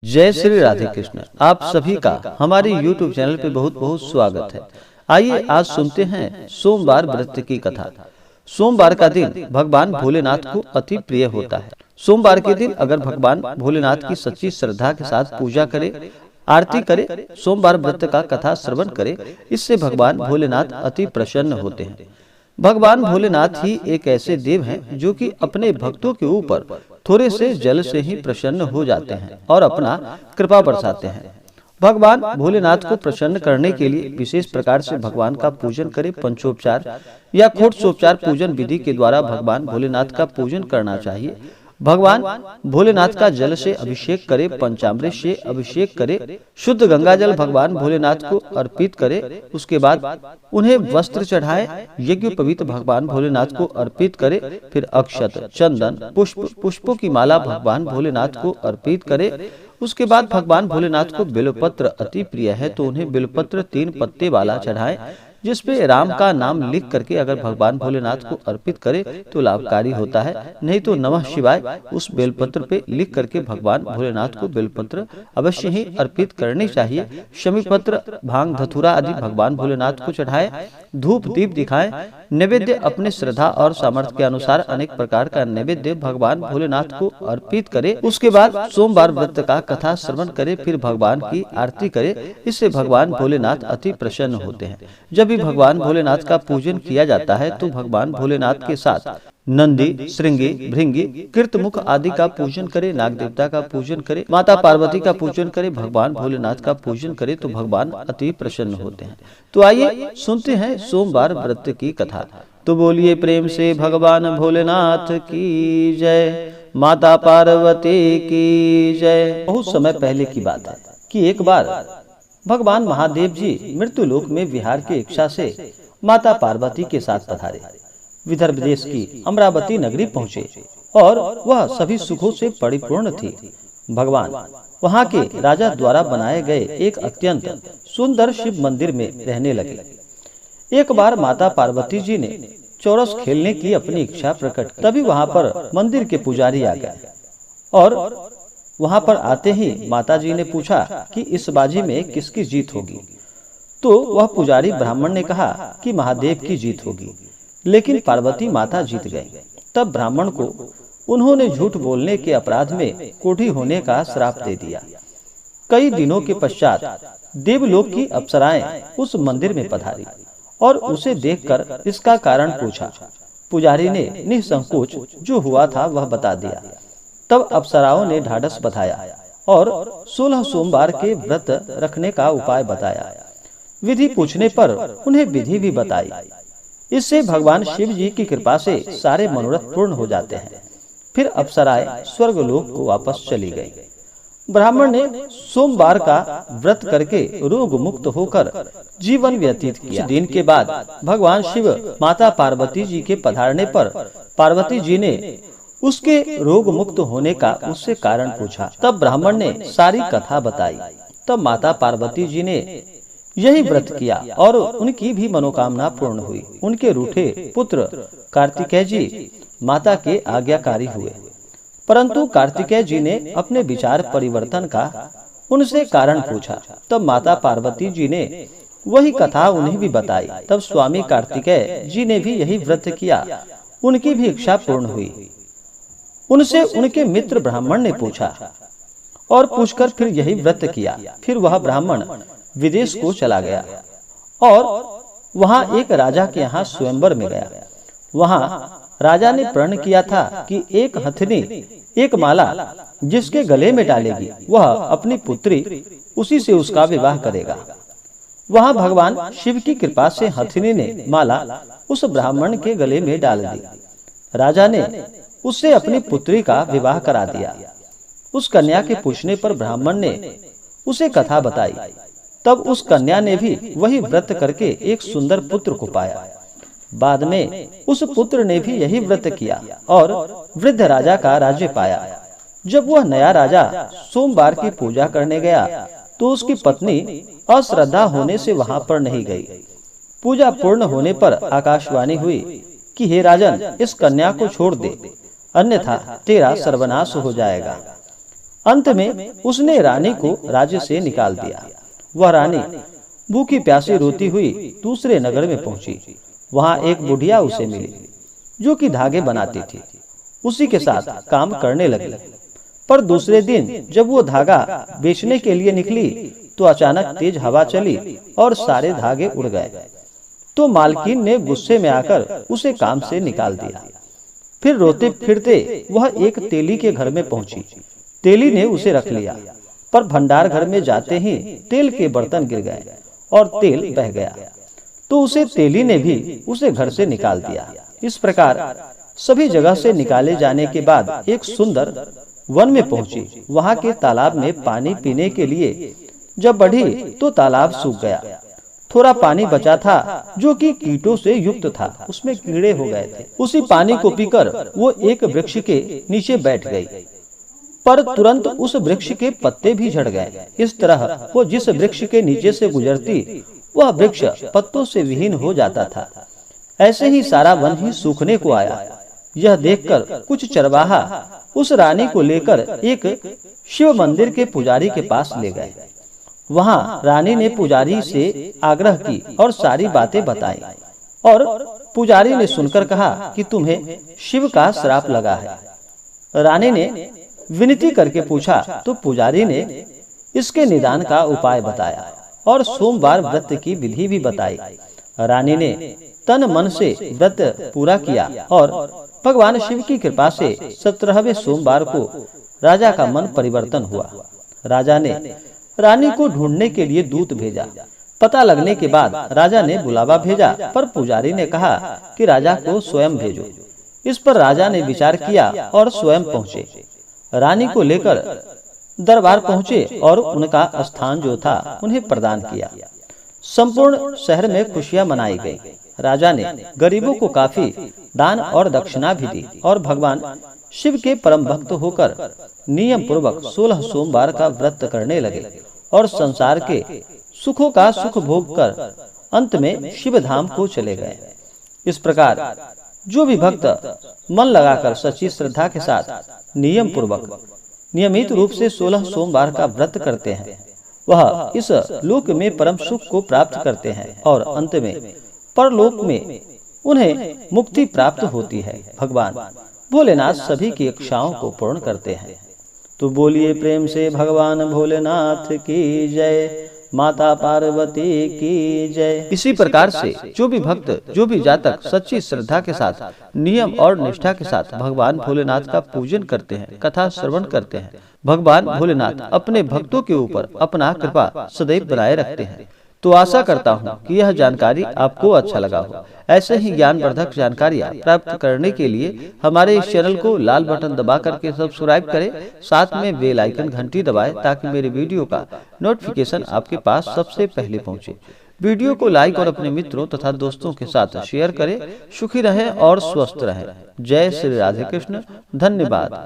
जय श्री राधे कृष्ण। आप सभी का हमारे YouTube चैनल पे बहुत बहुत स्वागत है। आइए आज सुनते हैं सोमवार व्रत की कथा। सोमवार का दिन भगवान भोलेनाथ को अति प्रिय होता है। सोमवार के दिन अगर भगवान भोलेनाथ की सच्ची श्रद्धा के साथ पूजा करे, आरती करे, सोमवार व्रत का कथा श्रवण करे, इससे भगवान भोलेनाथ अति प्रसन्न होते हैं। भगवान भोलेनाथ ही एक ऐसे देव हैं जो कि अपने भक्तों के ऊपर थोड़े से जल से ही प्रसन्न हो जाते हैं और अपना कृपा बरसाते हैं। भगवान भोलेनाथ को प्रसन्न करने के लिए विशेष प्रकार से भगवान का पूजन करें। पंचोपचार या खोटसोपचार पूजन विधि के द्वारा भगवान भोलेनाथ का पूजन करना चाहिए। भगवान भोलेनाथ का जल से अभिषेक करे, पंचामृत से अभिषेक करे, शुद्ध गंगा जल भगवान भोलेनाथ को अर्पित करे। उसके बाद उन्हें वस्त्र चढ़ाए, यज्ञोपवीत भगवान भोलेनाथ को अर्पित करे। फिर अक्षत, चंदन, पुष्पों की माला भगवान भोलेनाथ को अर्पित करे। उसके बाद भगवान भोलेनाथ को बेलपत्र अति प्रिय है तो उन्हें बेलपत्र 3 पत्ते वाला चढ़ाएं, जिसपे राम का नाम लिख करके अगर भगवान भोलेनाथ को अर्पित करे तो लाभकारी होता है। नहीं तो नमः शिवाय उस बेलपत्र पे लिख करके भगवान भोलेनाथ को बेलपत्र अवश्य ही अर्पित करनी चाहिए। शमी पत्र, भांग, धतूरा आदि भगवान भोलेनाथ को चढ़ाए, धूप दीप दिखाएं। नैवेद्य अपने श्रद्धा और सामर्थ्य के अनुसार अनेक प्रकार का नैवेद्य भगवान भोलेनाथ को अर्पित करे। उसके बाद सोमवार व्रत का कथा श्रवण करे, फिर भगवान की आरती करे। इससे भगवान भोलेनाथ अति प्रसन्न होते हैं। जब भी भगवान भोलेनाथ का पूजन किया जाता है तो भगवान भोलेनाथ के साथ नंदी, श्रृंगी, भृंगी, कृतमुख आदि का पूजन करे, नाग देवता का पूजन करे, माता पार्वती का पूजन करे, भगवान भोलेनाथ का पूजन करे तो भगवान अति प्रसन्न होते हैं। तो आइए सुनते हैं सोमवार व्रत की कथा। तो बोलिए प्रेम से भगवान भोलेनाथ की जय, माता पार्वती की जय। बहुत समय पहले की बात है कि एक बार भगवान महादेव जी मृत्यु लोक में विहार की इच्छा से माता पार्वती के साथ पधारे। विदर्भ देश की अमरावती नगरी पहुँचे और वह सभी सुखों से परिपूर्ण थी। भगवान वहाँ के राजा द्वारा बनाए गए एक अत्यंत सुंदर शिव मंदिर में रहने लगे। एक बार माता पार्वती जी ने चौरस खेलने की अपनी इच्छा प्रकट की। तभी वहाँ पर मंदिर के पुजारी आ गए और वहाँ पर आते ही माता जी ने पूछा कि इस बाजी में किसकी जीत होगी। तो वह पुजारी ब्राह्मण ने कहा कि महादेव की जीत होगी, लेकिन पार्वती माता जीत गई। तब ब्राह्मण को उन्होंने झूठ बोलने के अपराध में कोढ़ी होने का श्राप दे दिया। कई दिनों के पश्चात देवलोक की अप्सराएं उस मंदिर में पधारी और उसे देखकर इसका कारण पूछा। पुजारी ने निसंकोच जो हुआ था वह बता दिया। तब अप्सराओं ने ढाढ़स बंधाया और 16 सोमवार के व्रत रखने का उपाय बताया। विधि पूछने पर उन्हें विधि भी बताई। इससे भगवान शिव जी की कृपा से सारे मनोरथ पूर्ण हो जाते हैं। फिर अप्सराएं स्वर्गलोक को वापस चली गई। ब्राह्मण ने सोमवार का व्रत करके रोग मुक्त होकर जीवन व्यतीत किया। दिन के बाद भगवान शिव माता पार्वती जी के पधारने पर पार्वती जी ने उसके रोग मुक्त होने का उससे कारण पूछा। तब ब्राह्मण ने सारी कथा बताई। तब माता पार्वती जी ने यही व्रत किया और उनकी भी मनोकामना पूर्ण हुई। उनके रूठे पुत्र कार्तिकेय जी माता के आज्ञाकारी हुए, परंतु कार्तिकेय जी ने अपने विचार परिवर्तन का उनसे कारण पूछा। तब माता पार्वती जी ने वही कथा उन्हें भी बताई। तब स्वामी कार्तिकेय जी ने भी यही व्रत किया, उनकी भी इच्छा पूर्ण हुई। उनसे उनके मित्र ब्राह्मण ने पूछा और पूछकर फिर यही व्रत किया। फिर वह ब्राह्मण विदेश को चला गया और वहां एक राजा के यहाँ स्वयंवर में गया। वहां राजा ने प्रण किया था कि एक हथिनी एक माला जिसके गले में डालेगी वह अपनी पुत्री उसी से उसका विवाह करेगा। वहां भगवान शिव की कृपा से हथिनी ने माला उस ब्राह्मण के गले में डाल दी। राजा ने उससे अपनी पुत्री का विवाह करा दिया। उस कन्या के पूछने पर ब्राह्मण ने उसे कथा बताई। तब उस कन्या ने भी वही व्रत करके एक सुंदर पुत्र को पाया। बाद में उस पुत्र ने भी यही व्रत किया और वृद्ध राजा का राज्य पाया। जब वह नया राजा सोमवार की पूजा करने गया तो उसकी पत्नी अश्रद्धा होने से वहां पर नहीं गई। पूजा पूर्ण होने पर आकाशवाणी हुई कि हे राजन, इस कन्या को छोड़ दे, अन्यथा तेरा सर्वनाश हो जाएगा। अंत में उसने रानी को राज्य से निकाल दिया। वह रानी भूखी प्यासी रोती हुई दूसरे नगर में पहुंची। वहां एक बुढ़िया उसे मिली जो कि धागे बनाती थी। उसी के साथ काम करने लगी। पर दूसरे दिन जब वो धागा बेचने के लिए निकली तो अचानक तेज हवा चली और सारे धागे उड़ गए। तो मालकिन ने गुस्से में आकर उसे काम से निकाल दिया। फिर रोते फिरते वह एक तेली के घर में पहुंची। तेली ने उसे रख लिया, पर भंडार घर में जाते ही तेल के बर्तन गिर गए और तेल बह गया। तो उसे तेली ने भी उसे घर से निकाल दिया। इस प्रकार सभी जगह से निकाले जाने के बाद एक सुंदर वन में पहुंची। वहां के तालाब में पानी पीने के लिए जब बढ़ी तो तालाब सूख गया। थोड़ा पानी बचा था जो कि कीटों से युक्त था, उसमें कीड़े हो गए थे। उसी पानी को पीकर वो एक वृक्ष के नीचे बैठ गई, पर तुरंत उस वृक्ष के पत्ते भी झड़ गए। इस तरह वो जिस वृक्ष के नीचे से गुजरती वह वृक्ष पत्तों से विहीन हो जाता था। ऐसे ही सारा वन ही सूखने को आया। यह देखकर कुछ चरवाहा उस रानी को लेकर एक शिव मंदिर के पुजारी के पास ले गए। वहां रानी ने पुजारी से आग्रह की और सारी बातें बताई, और पुजारी ने सुनकर कहा कि तुम्हें शिव का श्राप लगा है। रानी ने विनती करके पूछा तो पुजारी ने इसके निदान का उपाय बताया और सोमवार व्रत की विधि भी बताई। रानी ने तन मन से व्रत पूरा किया और भगवान शिव की कृपा से 17वें सोमवार को राजा का मन परिवर्तन हुआ। राजा ने रानी को ढूंढने के लिए दूत भेजा। पता लगने के बाद राजा ने बुलावा भेजा, पर पुजारी ने कहा कि राजा को स्वयं भेजो। इस पर राजा ने विचार किया और स्वयं पहुंचे। रानी को लेकर दरबार पहुंचे और उनका स्थान जो था उन्हें प्रदान किया। संपूर्ण शहर में खुशियां मनाई गई। राजा ने गरीबों को काफी दान और दक्षिणा भी दी और भगवान शिव के परम भक्त होकर नियम पूर्वक 16 सोमवार का व्रत करने लगे और संसार के सुखों का सुख भोग कर अंत में शिव धाम को चले गए। इस प्रकार जो भी भक्त मन लगाकर सच्ची श्रद्धा के साथ नियम पूर्वक नियमित रूप से 16 सोमवार का व्रत करते हैं, वह इस लोक में परम सुख को प्राप्त करते हैं और अंत में परलोक में उन्हें मुक्ति प्राप्त होती है। भगवान भोलेनाथ सभी की इच्छाओं को पूर्ण करते हैं। तो बोलिए प्रेम से भगवान भोलेनाथ की जय, माता पार्वती की जय। इसी प्रकार से जो भी भक्त, जो भी जातक सच्ची श्रद्धा के साथ नियम और निष्ठा के साथ भगवान भोलेनाथ का पूजन करते हैं, कथा श्रवण करते हैं, भगवान भोलेनाथ अपने भक्तों के ऊपर अपना कृपा सदैव बनाए रखते हैं। तो आशा करता हूँ कि यह जानकारी आपको अच्छा लगा हो। ऐसे ही ज्ञानवर्धक जानकारियाँ प्राप्त करने के लिए हमारे इस चैनल को लाल बटन दबा करके सब्सक्राइब करें, साथ में बेल आइकन घंटी दबाएं ताकि मेरे वीडियो का नोटिफिकेशन आपके पास सबसे पहले पहुंचे। वीडियो को लाइक और अपने मित्रों तथा दोस्तों के साथ शेयर करें। सुखी रहें और स्वस्थ रहें। जय श्री राधे कृष्ण। धन्यवाद।